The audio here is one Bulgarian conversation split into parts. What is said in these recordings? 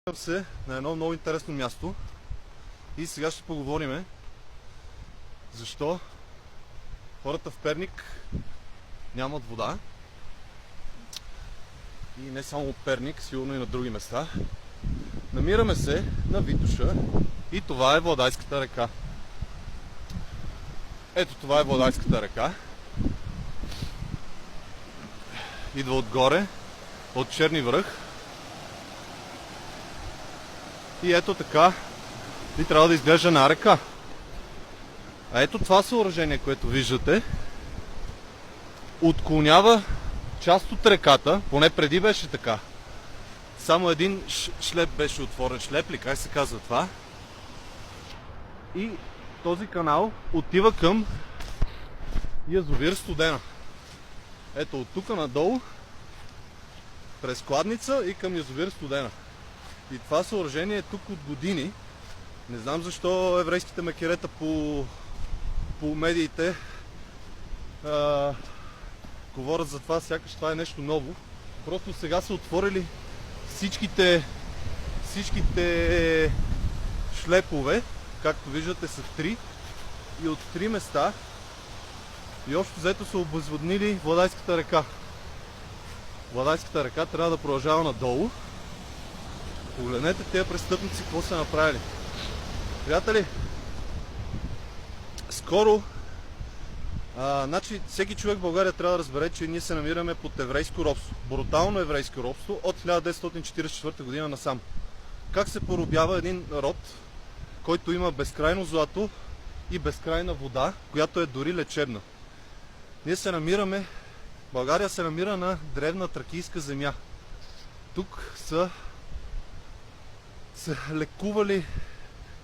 Намирам се на едно много интересно място и сега ще поговорим защо хората в Перник нямат вода и не само от Перник, сигурно и на други места. Намираме се на Витоша и това е Владайската река. Ето това е Владайската река. Идва отгоре, от Черни връх. И ето така би трябва да изглежда една река. А ето това съоръжение, което виждате, отклонява част от реката, поне преди беше така. Само един шлеп беше отворен. Шлеп ли, как се казва това? И този канал отива към язовир Студена. Ето от тук надолу, през Кладница и към язовир Студена. И това съоръжение е тук от години. Не знам защо еврейските макерета по медиите говорят за това, сякаш това е нещо ново. Просто сега са отворили всичките шлепове, както виждате са 3 и от 3 места и общо взето са обезводнили Владайската река. Владайската река трябва да продължава надолу. Погледнете тези престъпници какво са направили. Приятели, скоро значи всеки човек в България трябва да разбере, че ние се намираме под еврейско робство. Брутално еврейско робство от 1944 година насам. Как се поробява един род, който има безкрайно злато и безкрайна вода, която е дори лечебна. Ние се намираме, България се намира на древна тракийска земя. Тук са лекували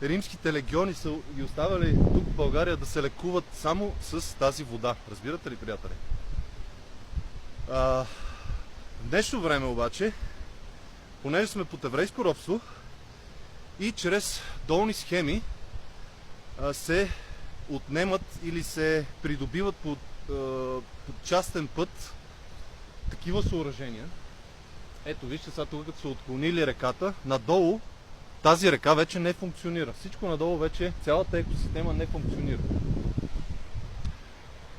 римските легиони, са ги оставали тук в България да се лекуват само с тази вода. Разбирате ли, приятели? В днешно време обаче, понеже сме под еврейско робство и чрез долни схеми се отнемат или се придобиват под частен път такива съоръжения. Ето вижте сега тук, като са отклонили реката, надолу тази река вече не функционира. Всичко надолу вече, цялата екосистема не функционира.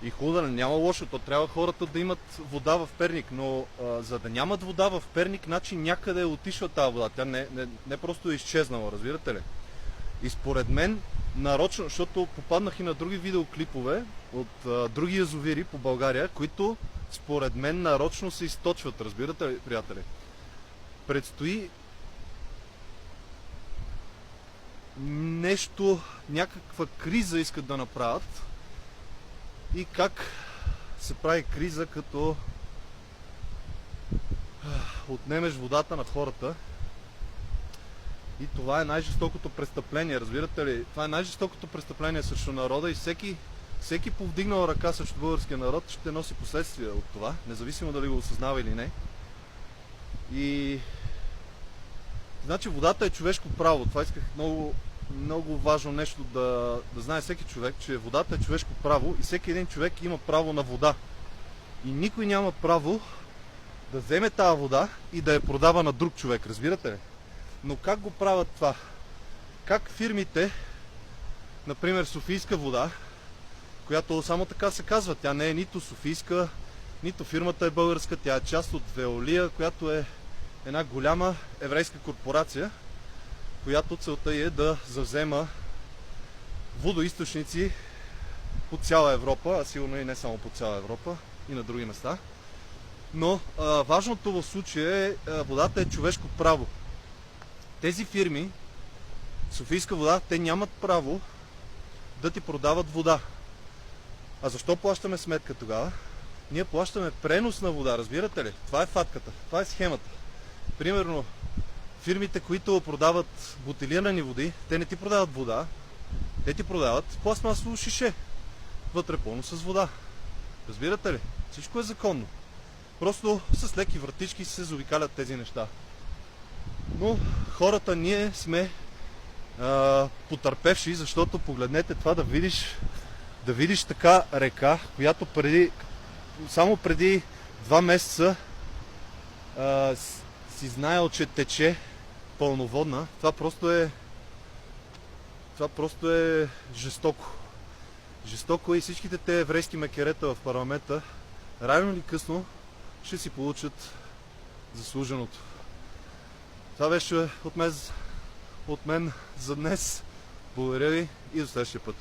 И хубаво, няма лошо, то трябва хората да имат вода в Перник, но за да нямат вода в Перник, значи някъде е отишла тази вода. Тя не просто е изчезнала, разбирате ли? И според мен, нарочно, защото попаднах и на други видеоклипове от други язовири по България, които според мен нарочно се източват, разбирате ли, приятели? Предстои нещо, някаква криза искат да направят. И как се прави криза, като отнемеш водата на хората. И това е най-жестокото престъпление, разбирате ли? Това е най-жестокото престъпление срещу народа и всеки повдигнал ръка срещу българския народ ще носи последствия от това, независимо дали го осъзнава или не. И значи водата е човешко право. Това исках много важно нещо да знае всеки човек, че водата е човешко право и всеки един човек има право на вода. И никой няма право да вземе тази вода и да я продава на друг човек, разбирате ли? Но как го правят това? Как фирмите, например Софийска вода, която само така се казва, тя не е нито софийска, нито фирмата е българска, тя е част от Veolia, която е една голяма еврейска корпорация, която целта е да завзема водоизточници по цяла Европа, а сигурно и не само по цяла Европа, и на други места. Но важното в случая е, водата е човешко право. Тези фирми, Софийска вода, те нямат право да ти продават вода. А защо плащаме сметка тогава? Ние плащаме пренос на вода, разбирате ли? Това е фатката, това е схемата. Примерно, фирмите, които продават бутилирани води, те не ти продават вода, те ти продават пластмасово шише, вътре пълно с вода. Разбирате ли? Всичко е законно. Просто с леки вратички се заобикалят тези неща. Но хората ние сме потърпевши, защото погледнете това да видиш така река, която само преди 2 месеца си знаел, че тече пълноводна. Това просто е жестоко. Жестоко е и всичките те еврейски мекерета в парламента рано или късно ще си получат заслуженото. Това беше от мен за днес. Благодаря ви и до следващия път.